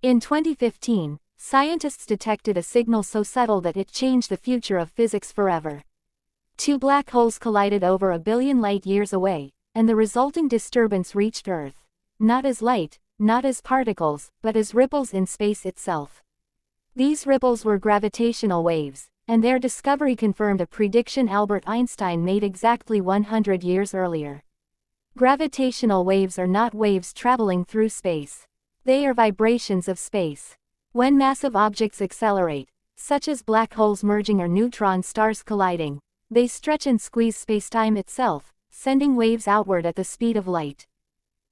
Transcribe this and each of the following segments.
In 2015, scientists detected a signal so subtle that it changed the future of physics forever. Two black holes collided over 1 billion light-years away, and the resulting disturbance reached Earth, not as light, not as particles, but as ripples in space itself. These ripples were gravitational waves, and their discovery confirmed a prediction Albert Einstein made exactly 100 years earlier. Gravitational waves are not waves traveling through space. They are vibrations of space. When massive objects accelerate, such as black holes merging or neutron stars colliding, they stretch and squeeze spacetime itself, sending waves outward at the speed of light.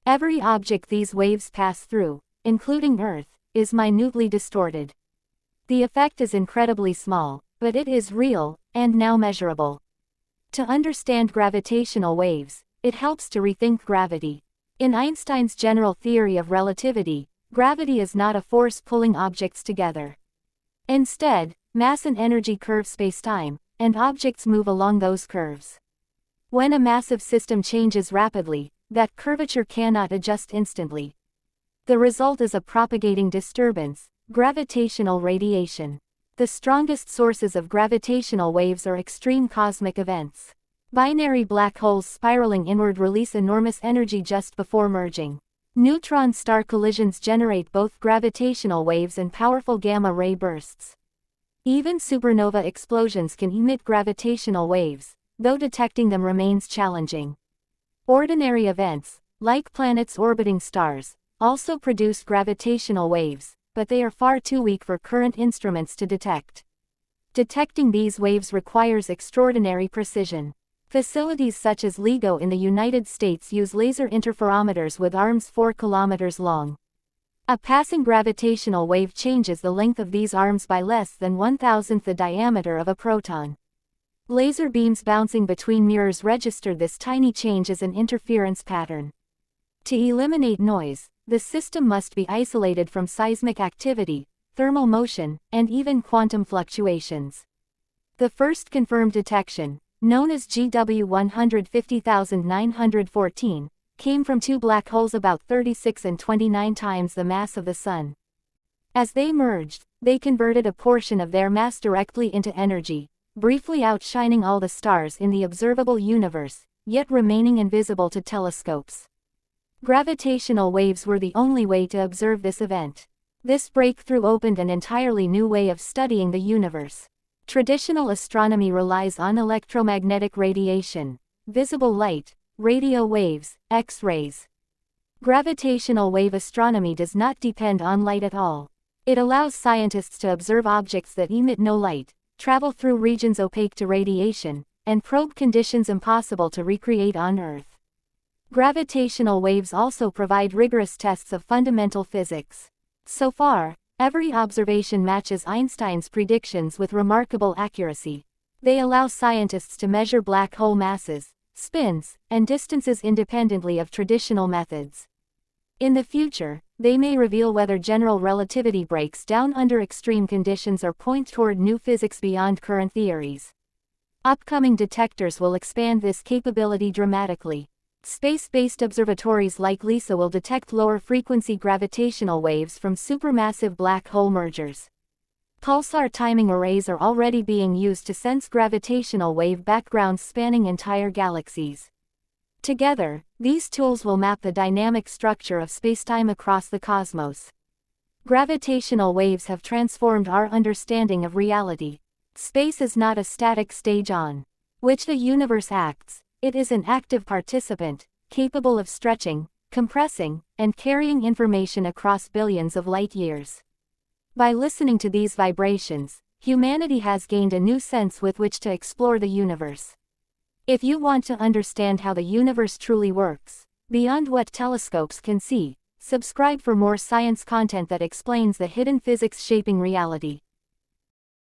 Every object these waves pass through, including Earth, is minutely distorted. The effect is incredibly small, but it is real, and now measurable. To understand gravitational waves, it helps to rethink gravity. In Einstein's general theory of relativity, gravity is not a force pulling objects together. Instead, mass and energy curve spacetime, and objects move along those curves. When a massive system changes rapidly, that curvature cannot adjust instantly. The result is a propagating disturbance, gravitational radiation. The strongest sources of gravitational waves are extreme cosmic events. Binary black holes spiraling inward release enormous energy just before merging. Neutron star collisions generate both gravitational waves and powerful gamma-ray bursts. Even supernova explosions can emit gravitational waves, though detecting them remains challenging. Ordinary events, like planets orbiting stars, also produce gravitational waves, but they are far too weak for current instruments to detect. Detecting these waves requires extraordinary precision. Facilities such as LIGO in the United States use laser interferometers with arms 4 kilometers long. A passing gravitational wave changes the length of these arms by less than 1/1000th the diameter of a proton. Laser beams bouncing between mirrors register this tiny change as an interference pattern. To eliminate noise, the system must be isolated from seismic activity, thermal motion, and even quantum fluctuations. The first confirmed detection, known as GW 150,914, came from two black holes about 36 and 29 times the mass of the Sun. As they merged, they converted a portion of their mass directly into energy, briefly outshining all the stars in the observable universe, yet remaining invisible to telescopes. Gravitational waves were the only way to observe this event. This breakthrough opened an entirely new way of studying the universe. Traditional astronomy relies on electromagnetic radiation, visible light, radio waves, X-rays. Gravitational wave astronomy does not depend on light at all. It allows scientists to observe objects that emit no light, travel through regions opaque to radiation, and probe conditions impossible to recreate on Earth. Gravitational waves also provide rigorous tests of fundamental physics. So far, every observation matches Einstein's predictions with remarkable accuracy. They allow scientists to measure black hole masses, spins, and distances independently of traditional methods. In the future, they may reveal whether general relativity breaks down under extreme conditions or point toward new physics beyond current theories. Upcoming detectors will expand this capability dramatically. Space-based observatories like LISA will detect lower-frequency gravitational waves from supermassive black hole mergers. Pulsar timing arrays are already being used to sense gravitational wave backgrounds spanning entire galaxies. Together, these tools will map the dynamic structure of spacetime across the cosmos. Gravitational waves have transformed our understanding of reality. Space is not a static stage on which the universe acts. It is an active participant, capable of stretching, compressing, and carrying information across billions of light-years. By listening to these vibrations, humanity has gained a new sense with which to explore the universe. If you want to understand how the universe truly works, beyond what telescopes can see, subscribe for more science content that explains the hidden physics shaping reality.